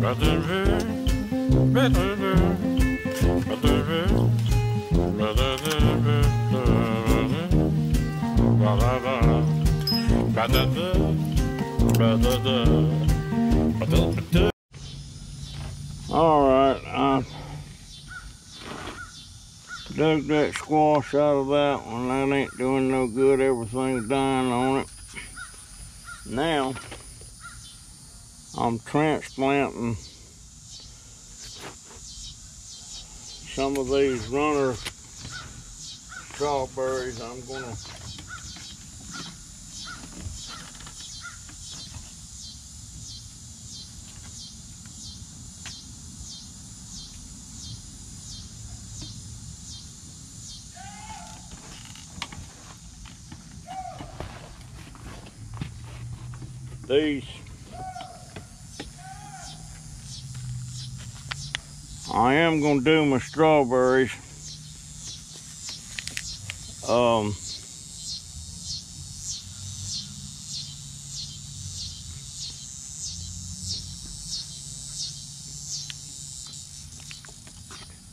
Alright, I dug that squash out of that one. That ain't doing no good. Everything's dying on it. Now, I'm transplanting some of these runner strawberries. I'm gonna these. I am gonna do my strawberries.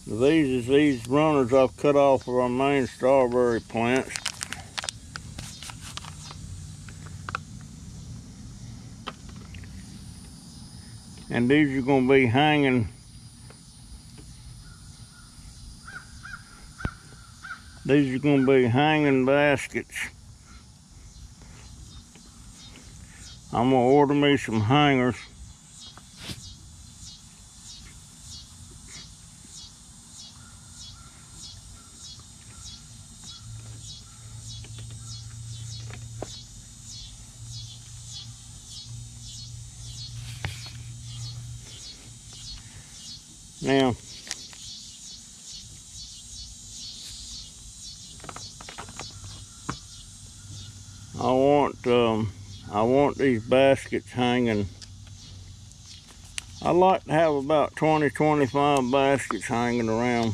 These runners I've cut off of our main strawberry plants. And these are going to be hanging. These are going to be hanging baskets. I'm going to order me some hangers. Now, I want these baskets hanging. I like to have about 20-25 baskets hanging around.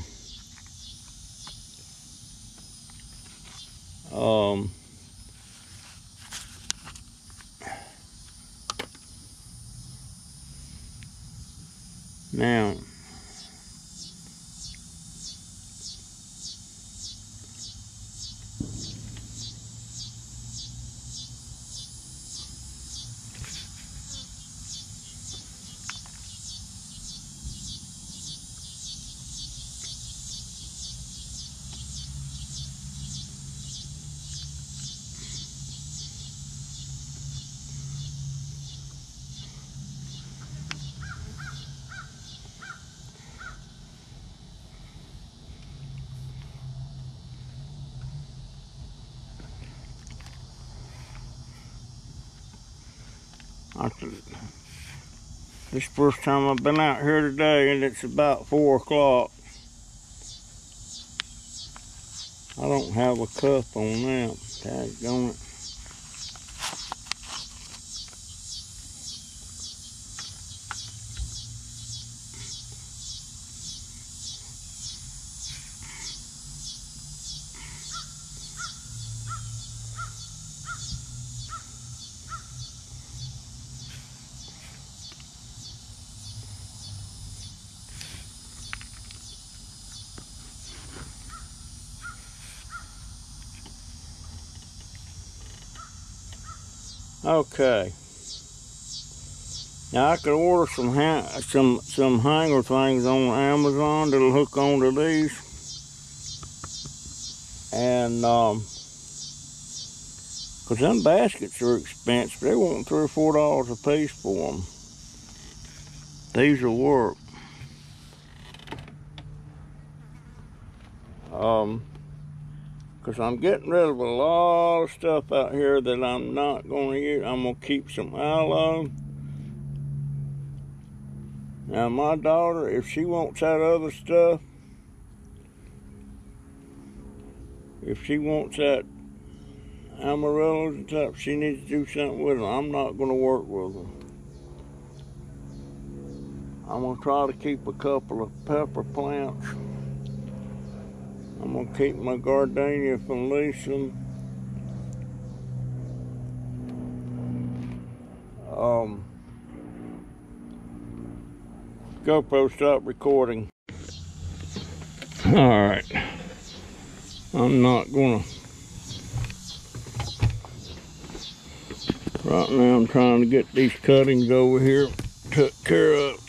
Now, this is the first time I've been out here today, and it's about 4 o'clock. I don't have a cup on that. Daggone it. Okay. Now I could order some hanger things on Amazon that'll hook onto these, and cause them baskets are expensive. They want $3 or $4 a piece for them. These will work. Because I'm getting rid of a lot of stuff out here that I'm not going to use. I'm going to keep some aloe. Now my daughter, if she wants that other stuff, if she wants that amaryllis and stuff, she needs to do something with them. I'm not going to work with them. I'm going to try to keep a couple of pepper plants. I'm going to keep my gardenia felicum. GoPro stopped recording. Alright. I'm not gonna. Right now I'm trying to get these cuttings over here took care of.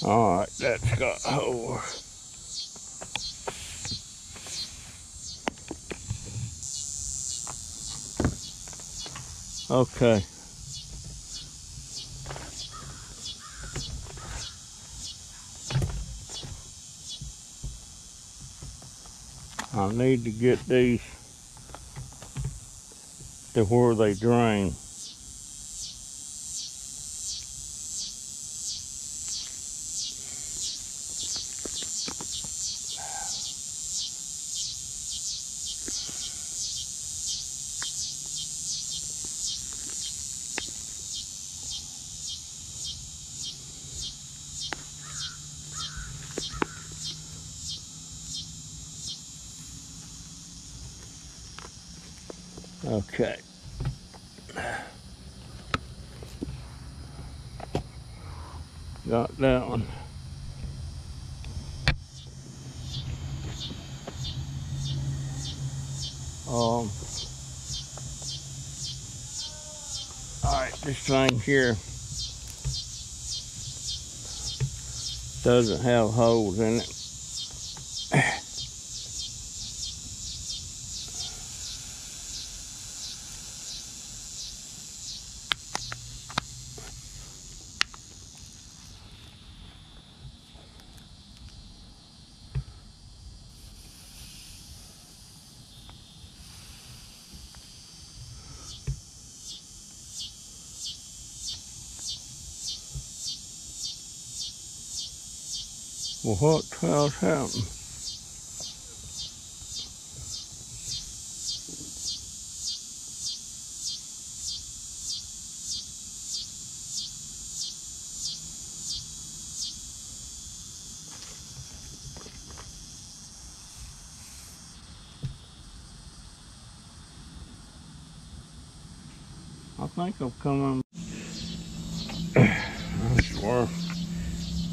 Alright, that's got a hole. Okay. I need to get these to where they drain. Okay. Got that one. Alright, this thing here doesn't have holes in it. Well, what the hell's happened? I think I'm coming. I swear,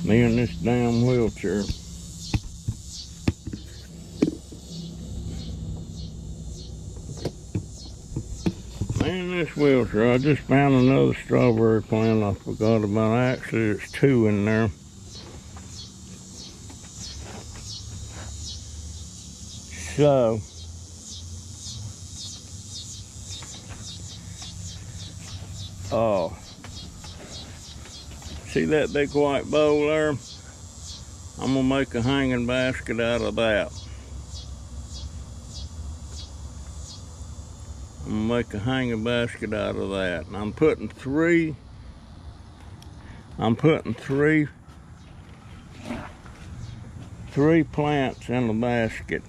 me and this damn wheelchair. Me and this wheelchair. I just found another strawberry plant I forgot about. Actually, there's two in there. So, see that big white bowl there? I'm gonna make a hanging basket out of that. I'm gonna make a hanging basket out of that. And I'm putting three plants in the basket.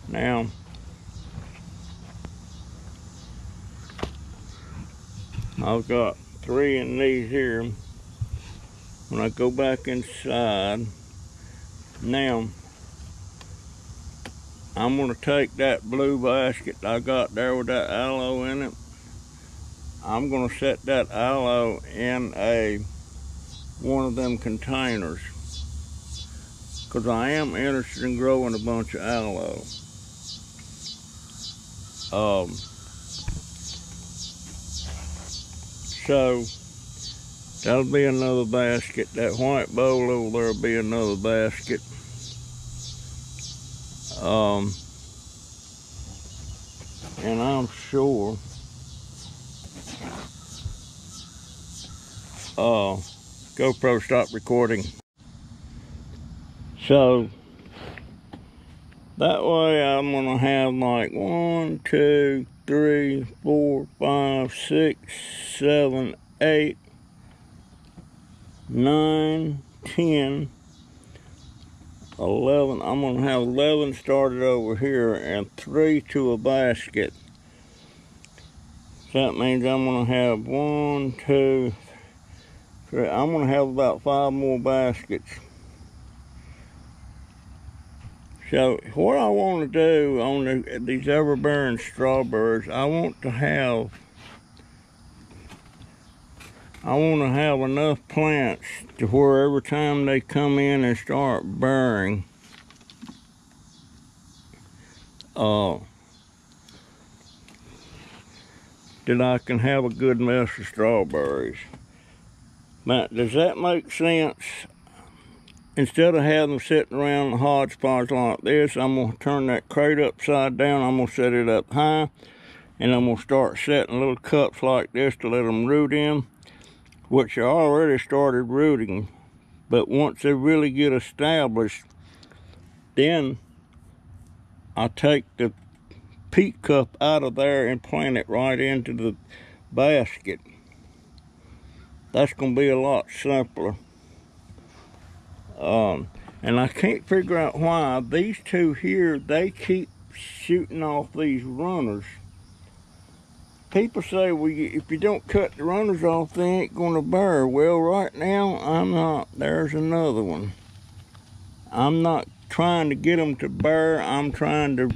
Now, I've got 3 in these here. When I go back inside, now, I'm gonna take that blue basket I got there with that aloe in it. I'm gonna set that aloe in one of them containers, because I am interested in growing a bunch of aloe. So that'll be another basket. That white bowl over there will be another basket. And I'm sure GoPro stopped recording. So that way I'm gonna have like 1, 2, 3, 4, 5, 6, 7, 8, 9, 10, 11. I'm gonna have 11 started over here and 3 to a basket. So that means I'm gonna have 1, 2, 3, I'm gonna have about 5 more baskets. So what I want to do on these everbearing strawberries, I want to have enough plants to where every time they come in and start bearing, that I can have a good mess of strawberries. Now, does that make sense? Instead of having them sitting around the hodgepodge like this, I'm going to turn that crate upside down. I'm going to set it up high, and I'm going to start setting little cups like this to let them root in, which I already started rooting. But once they really get established, then I take the peat cup out of there and plant it right into the basket. That's going to be a lot simpler. And I can't figure out why these two here, they keep shooting off these runners. People say, well, if you don't cut the runners off, they ain't going to bear. Well, right now, I'm not. There's another one. I'm not trying to get them to bear. I'm trying to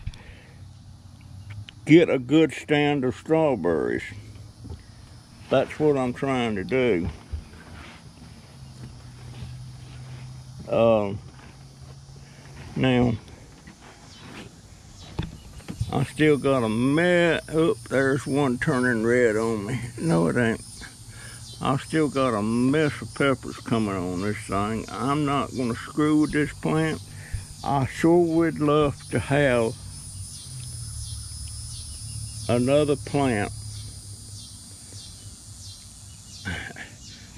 get a good stand of strawberries. That's what I'm trying to do. Now, I still got a mess. Oh, there's one turning red on me. No, it ain't. I still got a mess of peppers coming on this thing. I'm not going to screw with this plant. I sure would love to have another plant.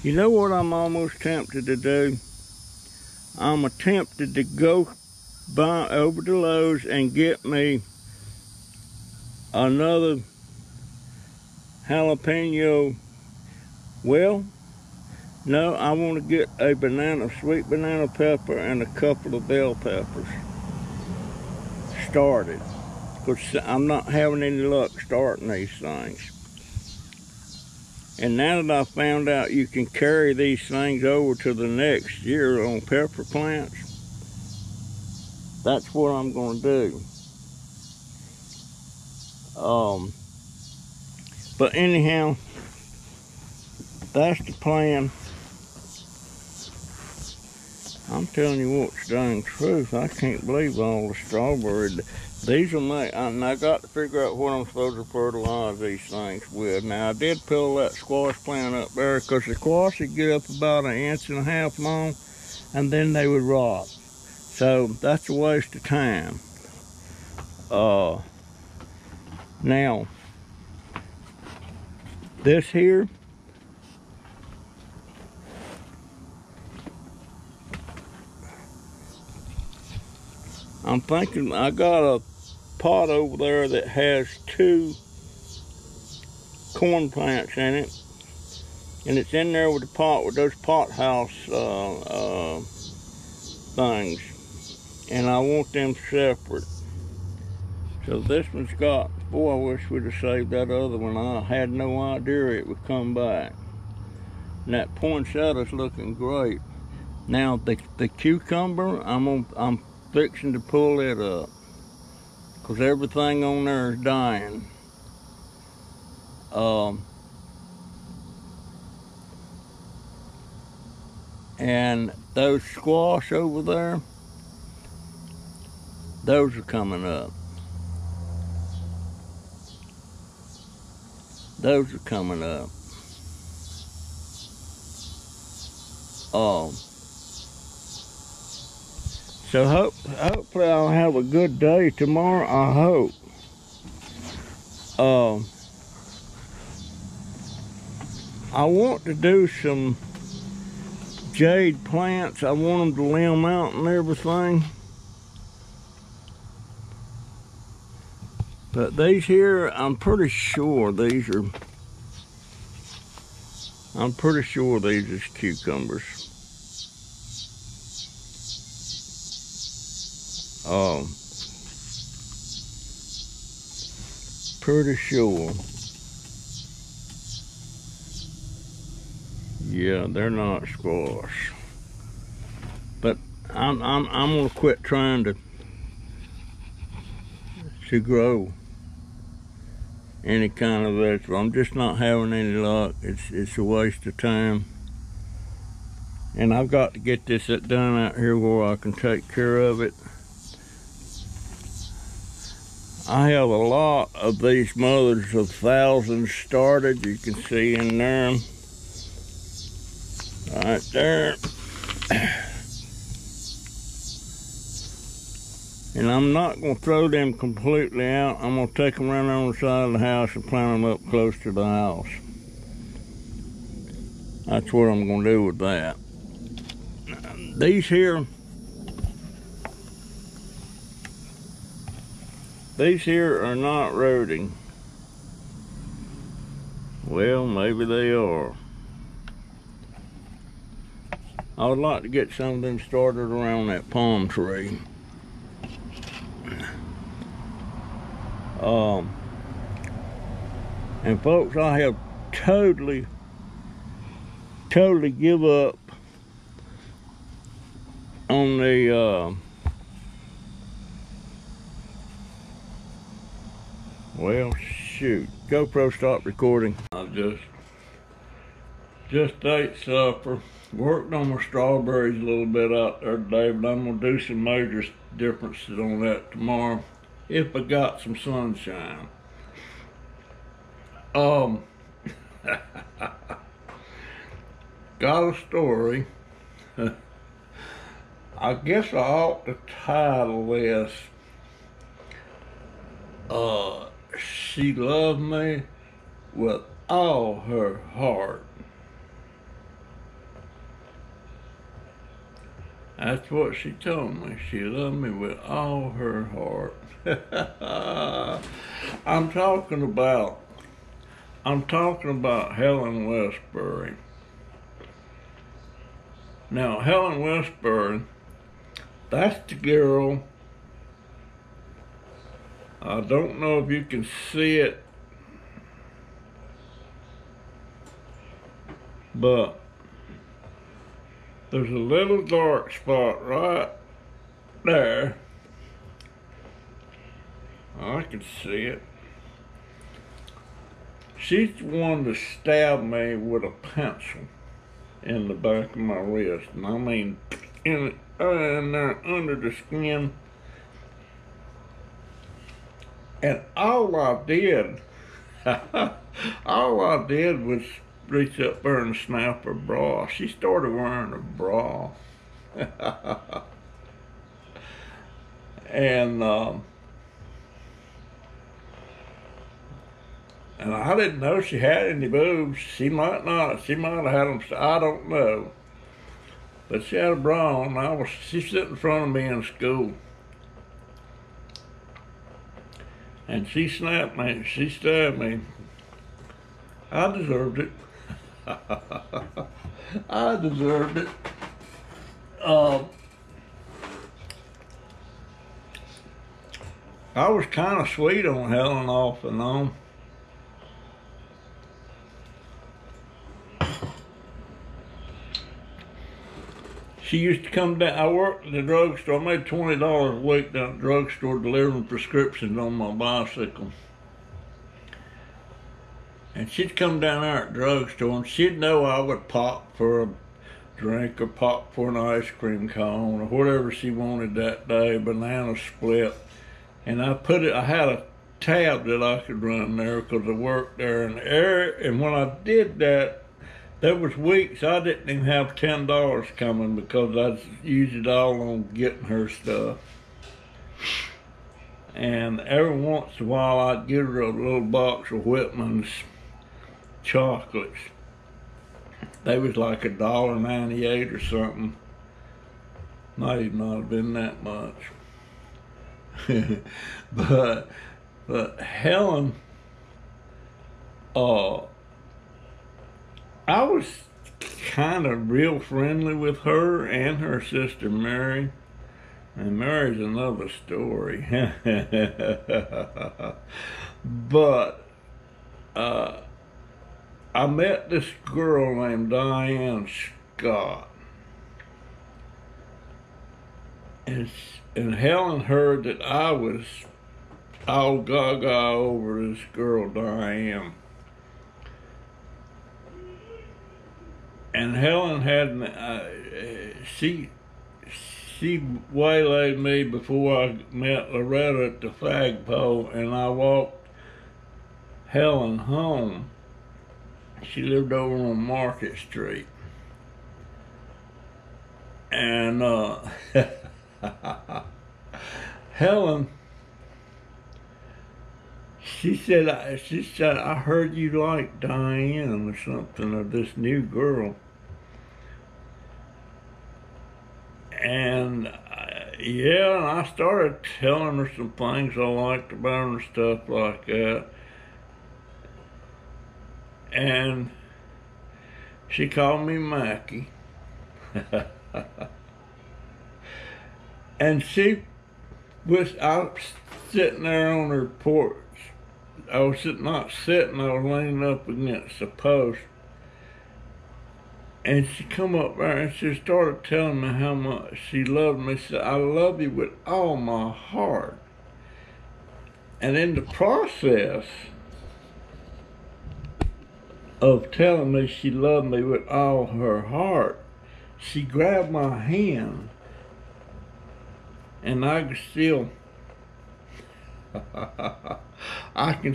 You know what I'm almost tempted to do? I'm tempted to go by over to Lowe's and get me another jalapeno. Well, no, I want to get a sweet banana pepper and a couple of bell peppers started, because I'm not having any luck starting these things. And now that I found out you can carry these things over to the next year on pepper plants, that's what I'm going to do. But anyhow, that's the plan. I'm telling you what's dang truth. I can't believe all the strawberry. These will make, and I got to figure out what I'm supposed to fertilize these things with. Now, I did pull that squash plant up there because the squash would get up about 1.5 inches long, and then they would rot. So that's a waste of time. Now, this here, I'm thinking I got a pot over there that has 2 corn plants in it, and it's in there with the pot with those pot house things, and I want them separate. So this one's got, boy, I wish we'd have saved that other one. I had no idea it would come back. And that poinsettia's looking great. Now the cucumber, I'm fixing to pull it up, because everything on there is dying. And those squash over there, those are coming up. Those are coming up. So hopefully I'll have a good day tomorrow, I hope. I want to do some jade plants. I want them to limb out and everything. But these here, I'm pretty sure these is cucumbers. Pretty sure. Yeah, they're not squash. But I'm gonna quit trying to grow any kind of vegetable. I'm just not having any luck. It's a waste of time. And I've got to get this done out here where I can take care of it. I have a lot of these mothers of thousands started. You can see in there, right there. And I'm not going to throw them completely out. I'm going to take them around on the side of the house and plant them up close to the house. That's what I'm going to do with that. These here are not rooting. Well, maybe they are. I would like to get some of them started around that palm tree. And folks, I have totally give up on the well, shoot, GoPro stopped recording. I just ate supper, worked on my strawberries a little bit out there today, but I'm gonna do some major differences on that tomorrow if I got some sunshine. Got a story. I guess I ought to title this, She Loved Me With All Her Heart. That's what she told me. She loved me with all her heart. I'm talking about Helen Westbury. Now, Helen Westbury, that's the girl. I don't know if you can see it, but there's a little dark spot right there. I can see it. She's the one that stabbed me with a pencil in the back of my wrist. And I mean, in there under the skin. And all I did was reach up there and snap her bra. She started wearing a bra. And I didn't know she had any boobs. She might not. She might have had them. I don't know. But she had a bra on. She sat in front of me in school. And she snapped me. She stabbed me. I deserved it. I deserved it. I was kind of sweet on Helen off and on. She used to come down. I worked at the drugstore. I made $20 a week down at the drugstore delivering prescriptions on my bicycle. And she'd come down there at the drugstore and she'd know I would pop for a drink or pop for an ice cream cone or whatever she wanted that day, banana split. And I had a tab that I could run there because I worked there. And when I did that, there was weeks I didn't even have $10 coming because I'd used it all on getting her stuff. And every once in a while I'd give her a little box of Whitman's chocolates. They was like $1.98 or something. Might even not have been that much. but Helen, I was kind of real friendly with her and her sister Mary. And Mary's another story. But I met this girl named Diane Scott. And Helen heard that I was all gaga over this girl, Diane. And Helen she waylaid me before I met Loretta at the flagpole, and I walked Helen home. She lived over on Market Street. And Helen, she said, I heard you like Diane or something, or this new girl. And yeah, and I started telling her some things I liked about her and stuff like that. And she called me Mackie. And I was sitting there on her porch. I was not sitting, I was leaning up against the post. And she come up there and she started telling me how much she loved me. She said, I love you with all my heart. And in the process of telling me she loved me with all her heart, she grabbed my hand, and I can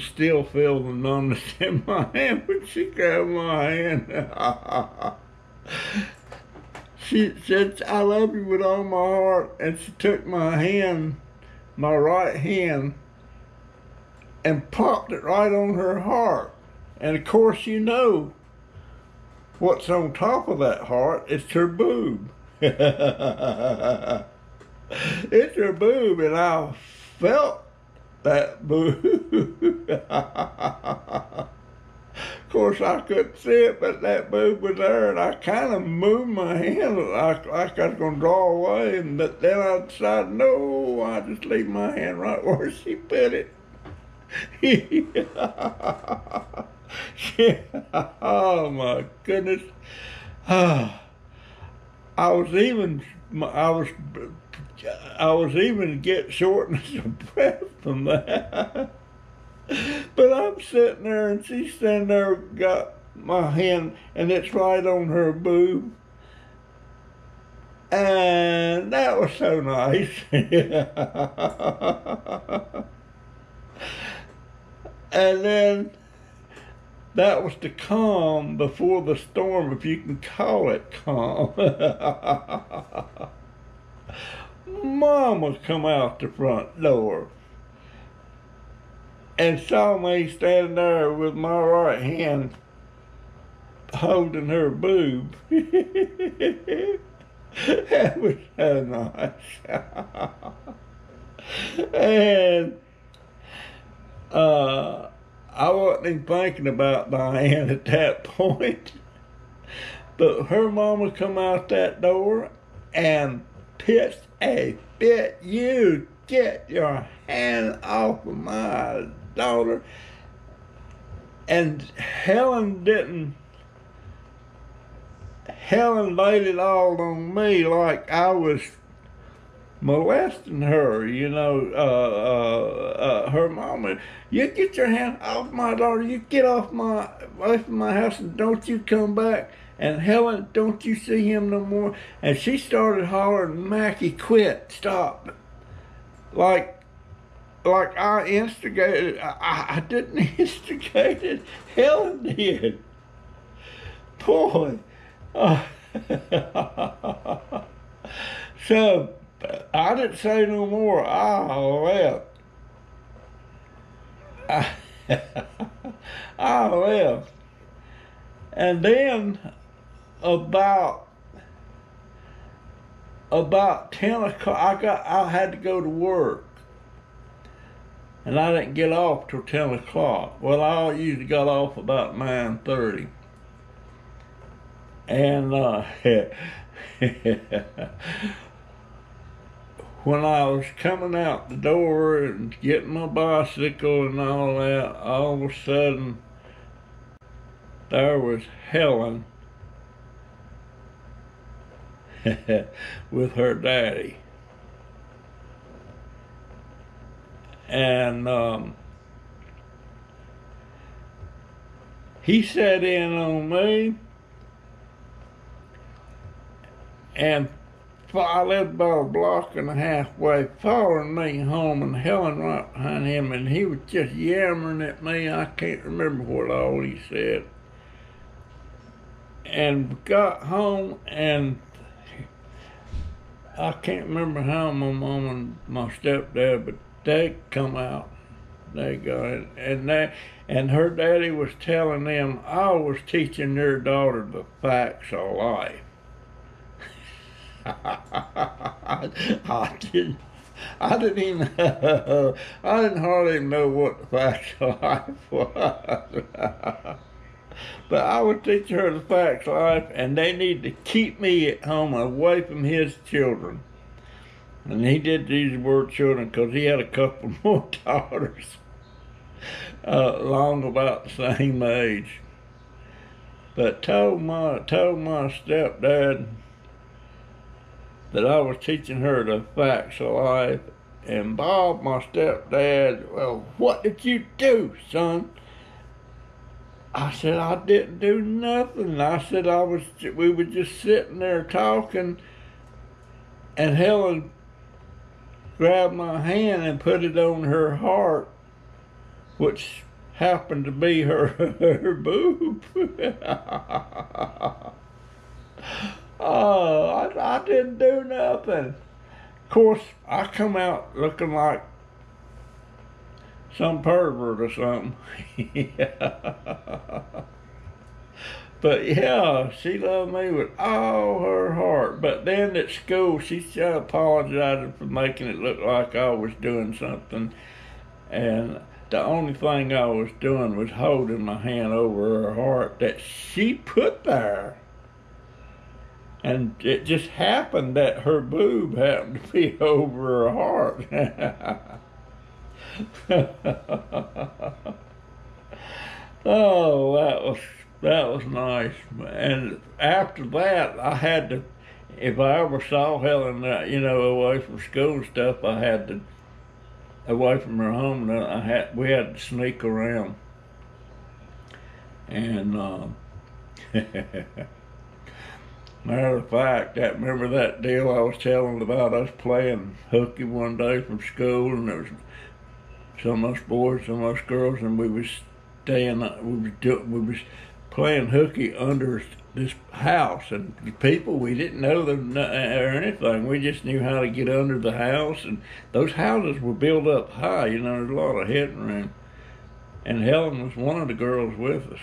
still feel the numbness in my hand when she grabbed my hand. She said, I love you with all my heart, and she took my hand, my right hand, and popped it right on her heart. And of course, you know what's on top of that heart. It's her boob. It's her boob, and I felt that boob. Of course, I couldn't see it, but that boob was there, and I kind of moved my hand like I was going to draw away, but then I decided, no, I just leave my hand right where she put it. Oh my goodness. I was even getting shortness of breath from that. But I'm sitting there and she's standing there, got my hand, and it's right on her boob. And that was so nice. And then that was the calm before the storm, if you can call it calm. Mama come out the front door and saw me standing there with my right hand holding her boob. That was so nice. And I wasn't even thinking about Diane at that point. But her mama come out that door and pissed a fit. You get your hand off of my daughter. And Helen laid it all on me like I was molesting her, you know. Her mama, you get your hand off my daughter, you get away from my house, and don't you come back. And Helen, don't you see him no more. And she started hollering, Mackie, quit, stop. Like I instigated. I didn't instigate it. Helen did. Boy. So I didn't say no more. I left. I left. And then about 10 o'clock, I had to go to work. And I didn't get off till 10 o'clock. Well, I usually got off about 9:30. And when I was coming out the door and getting my bicycle and all that, all of a sudden, there was Helen with her daddy. And he sat in on me, and I lived about a block and a half away, following me home, and Helen right behind him, and he was just yammering at me. I can't remember what all he said. And we got home, and I can't remember how my mom and my stepdad, but they come out. They got it. And her daddy was telling them I was teaching their daughter the facts of life. I didn't even I didn't hardly even know what the facts of life was. But I would teach her the facts of life, and they need to keep me at home away from his children. And he did use the word children because he had a couple more daughters along about the same age. But told my stepdad that I was teaching her the facts of life. And Bob, my stepdad, well, what did you do, son? I said, I didn't do nothing. I said, we were just sitting there talking, and Helen grabbed my hand and put it on her heart, which happened to be her boob. Oh, I didn't do nothing. Of course, I come out looking like some pervert or something. But yeah, she loved me with all her heart. But then at school, she apologized for making it look like I was doing something. And the only thing I was doing was holding my hand over her heart that she put there. And it just happened that her boob happened to be over her heart. Oh, that was nice. And after that, I had to, if I ever saw Helen, away from school and stuff, I had to, away from her home, we had to sneak around. And matter of fact, remember that deal I was telling about us playing hooky one day from school, and there was some of us boys, some of us girls, and we was playing hooky under this house, and the people, we didn't know them or anything. We just knew how to get under the house, and those houses were built up high. There's a lot of headroom. And Helen was one of the girls with us.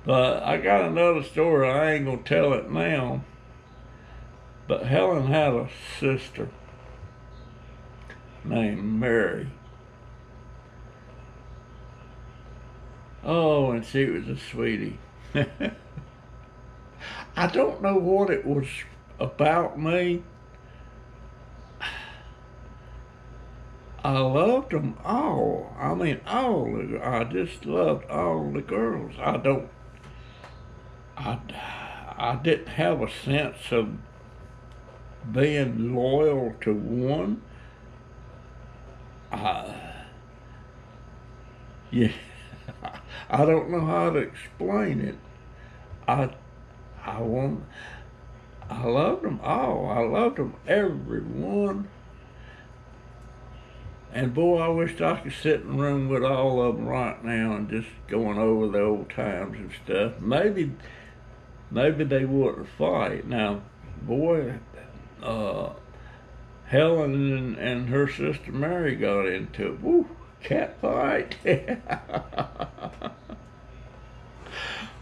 But I got another story. I ain't gonna tell it now. But Helen had a sister named Mary. Oh, and she was a sweetie. I don't know what it was about me. I loved them all. I mean, I just loved all the girls. I didn't have a sense of being loyal to one. Yeah, I don't know how to explain it. I loved them all. I loved them, every one. And boy, I wished I could sit in a room with all of them right now and just going over the old times and stuff. Maybe they wouldn't fight. Now, boy, Helen and her sister Mary got into it. Woo, cat fight.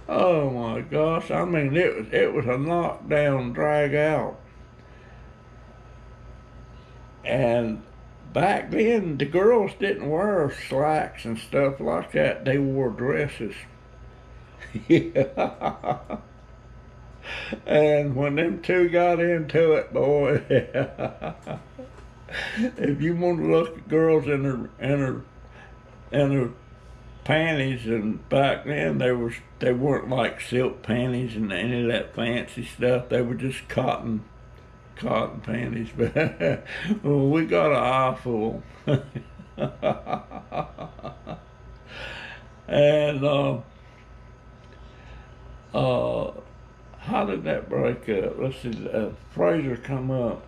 Oh my gosh, I mean, it was a knockdown, drag out. And back then, the girls didn't wear slacks and stuff like that. They wore dresses. And when them two got into it, boy, If you want to look at girls in her panties, and back then they weren't like silk panties and any of that fancy stuff. They were just cotton panties. But well, we got an eye full. And how did that break up? Let's see. Fraser come up.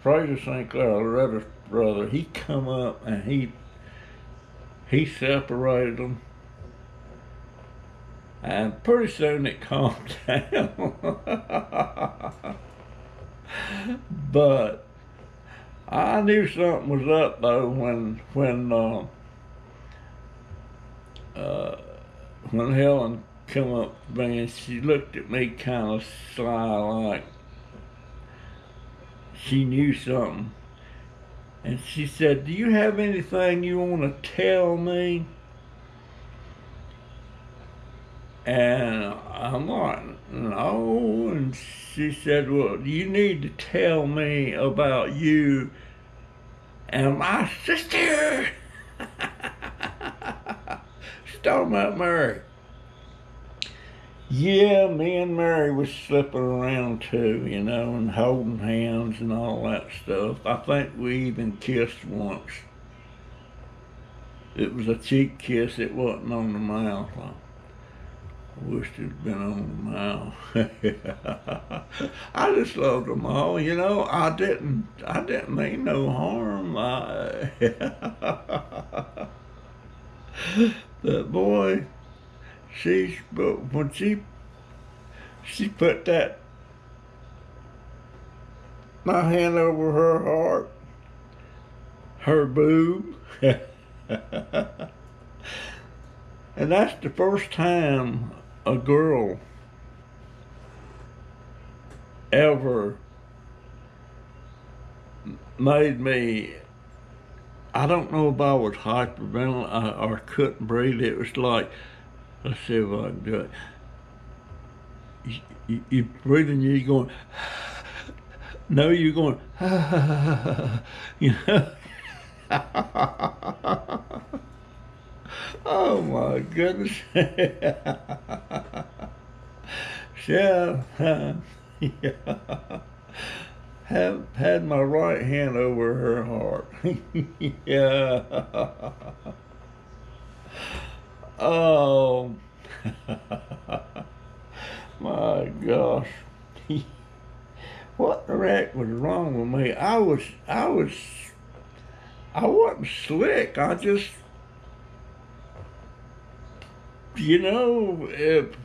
Fraser St. Clair, Loretta's brother. He come up and he separated them. And pretty soon it calmed down. But I knew something was up though when Helen come up to me and she looked at me kind of sly, like she knew something. And she said, "Do you have anything you want to tell me?" And I'm like, "No." And she said, "Well, you need to tell me about you and my sister." She's talking about Mary. Yeah, me and Mary was slipping around too, you know, and holding hands and all that stuff. I think we even kissed once. It was a cheek kiss, it wasn't on the mouth. I wished it had been on the mouth. I just loved them all, you know. I didn't mean no harm. But boy, when she put my hand over her heart, her boob, and that's the first time a girl ever made me, I don't know if I was hyperventilating or couldn't breathe. It was like, let's see if I can do it. You breathing, you're going, no, you're going, you know. Oh my goodness. Yeah, had my right hand over her heart. Yeah. Oh. My gosh. What the heck was wrong with me? I wasn't slick. I just, you know, if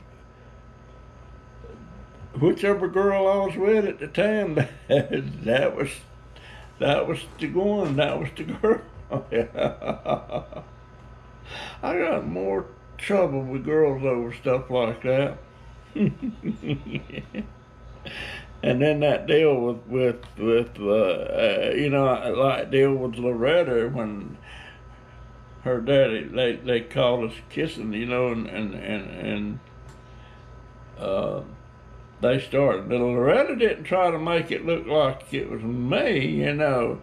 whichever girl I was with at the time, that was the one, that was the girl. I got more trouble with girls over stuff like that. And then that deal with you know, like deal with Loretta when her daddy, they called us kissing, you know, and they started. But Loretta didn't try to make it look like it was me, you know.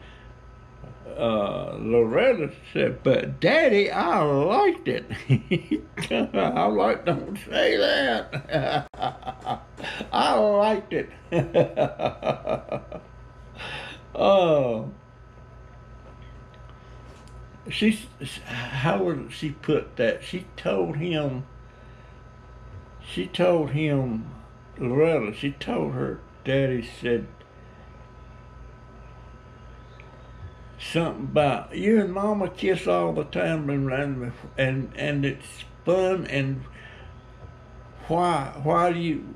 Loretta said, "But Daddy, I liked it." I like, don't say that. I liked it. Oh, how would she put that? She told him, Loretta, she told her daddy, said something about, "You and Mama kiss all the time, and it's fun, and why do you,"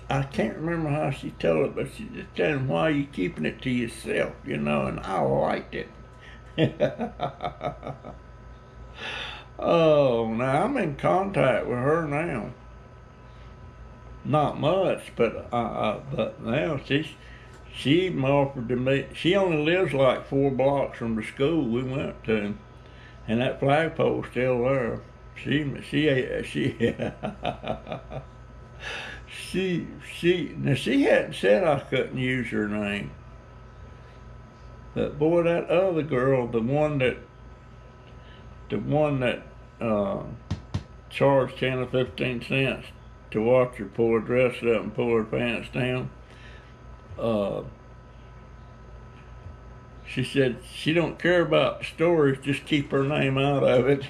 I can't remember how she told it, but she just told him, "Why are you keeping it to yourself, you know?" And I liked it. Oh, now I'm in contact with her now. Not much, but now she even offered to me. She only lives like 4 blocks from the school we went to, and that flagpole's still there. She now she hadn't said I couldn't use her name. But boy, that other girl, the one that charged 10 or 15 cents to watch her pull her dress up and pull her pants down, she said she don't care about the stories, just keep her name out of it.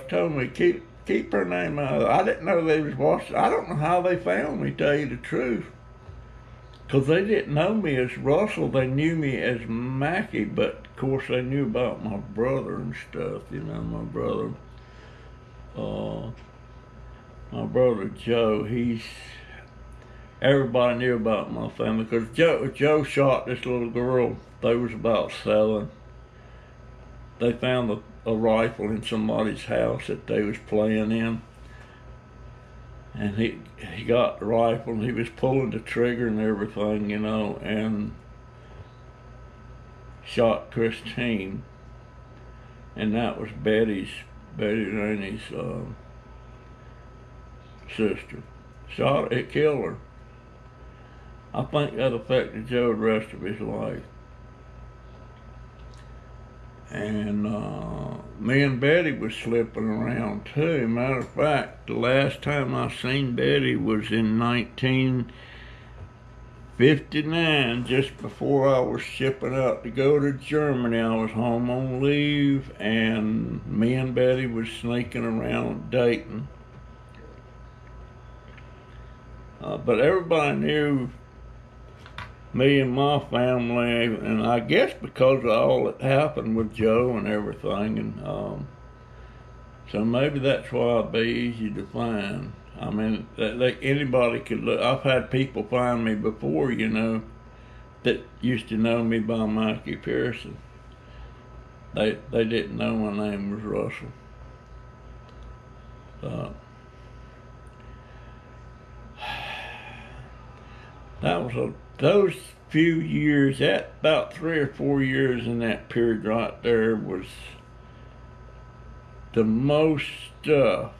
Told me keep her name out of it. I didn't know they was watching. I don't know how they found me, tell you the truth. Because they didn't know me as Russell, they knew me as Mackie, but of course they knew about my brother and stuff, you know, my brother Joe, everybody knew about my family, because Joe shot this little girl, they was about 7. They found a rifle in somebody's house that they was playing in. And he got the rifle and he was pulling the trigger and everything, you know, and shot Christine. And that was Betty Rainey's sister. It killed her. I think that affected Joe the rest of his life. And me and Betty was slipping around too. Matter of fact, the last time I seen Betty was in 1959, just before I was shipping out to go to Germany. I was home on leave, and me and Betty was sneaking around Dayton. But everybody knew me and my family, and I guess because of all that happened with Joe and everything, and so maybe that's why I'd be easy to find. I mean, anybody could look. I've had people find me before, you know, that used to know me by Mikey Pearson. They didn't know my name was Russell. Those few years, that about 3 or 4 years in that period right there was the most stuff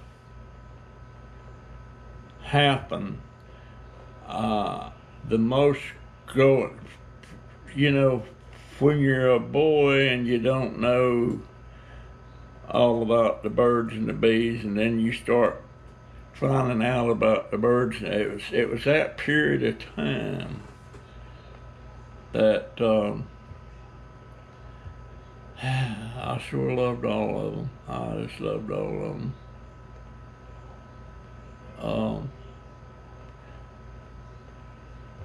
happened. The most growing, you know, when you're a boy and you don't know all about the birds and the bees, and then you start finding out about the birds. It was that period of time that I sure loved all of them. I just loved all of them.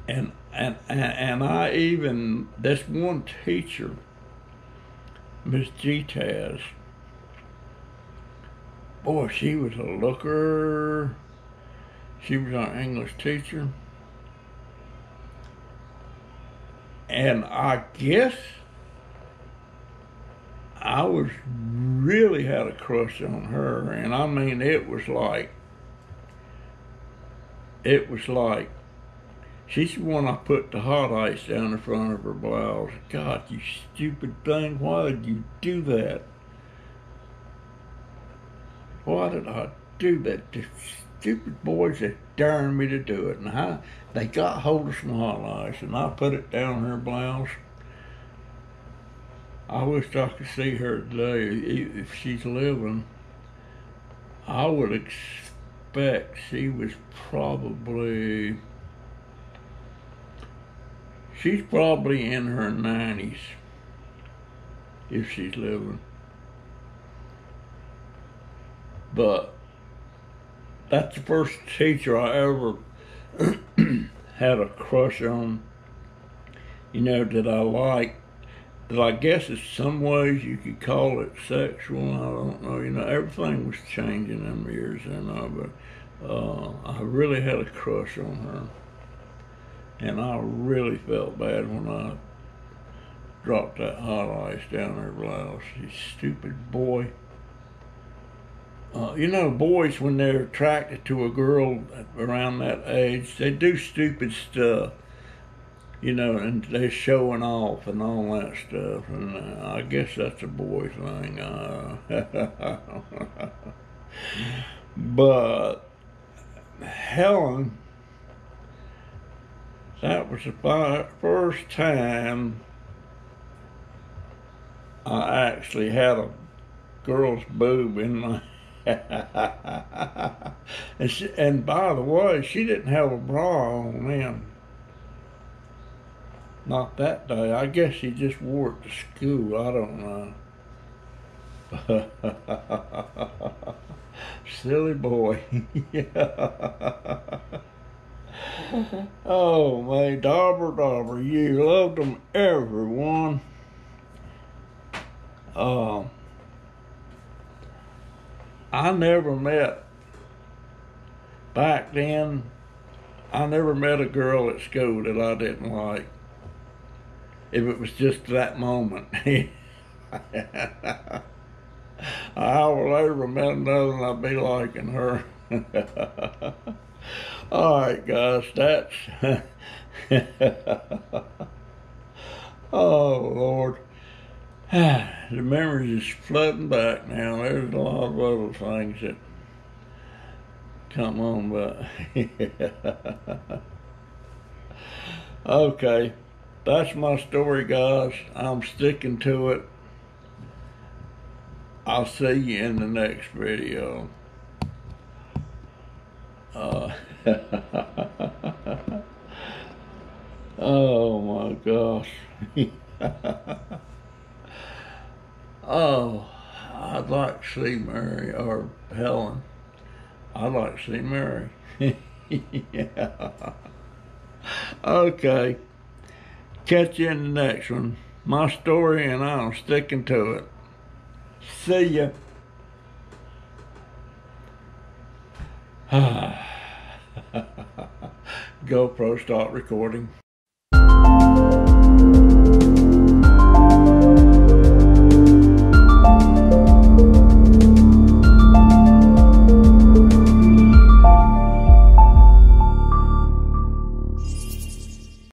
And I even, this one teacher, Miss G-Taz, boy, she was a looker. She was our English teacher. And I guess I really had a crush on her. And I mean, it was like, she's the one I put the hot ice down in front of her blouse. God, you stupid thing, why did you do that? Why did I do that? The stupid boys that dared me to do it. And they got hold of some hot ice, and I put it down her blouse. I wish I could see her today. If she's living, I would expect she was she's probably in her 90s, if she's living. But that's the first teacher I ever had a crush on, you know, that I liked. That I guess in some ways you could call it sexual. I don't know, you know, everything was changing in the years, you know, but I really had a crush on her. And I really felt bad when I dropped that hot ice down her blouse. You stupid boy. You know, boys, when they're attracted to a girl around that age, they do stupid stuff, you know, and they're showing off and all that stuff. And I guess that's a boy thing. But Helen, That was the first time I actually had a girl's boob in my and by the way, she didn't have a bra on then. Not that day. I guess she just wore it to school. I don't know. Silly boy. Oh, may dauber dauber, you loved them, everyone. I never met, back then, I never met a girl at school that I didn't like. If it was just that moment. I will ever met another and I'd be liking her. All right, guys, that's... Oh, Lord. The memories is flooding back now. There's a lot of other things that come on, but... Okay, that's my story, guys. I'm sticking to it. I'll see you in the next video. Oh my gosh. Oh, I'd like to see Mary or Helen. I'd like to see Mary. Yeah. Okay. Catch you in the next one. My story and I'm sticking to it. See ya. GoPro, start recording.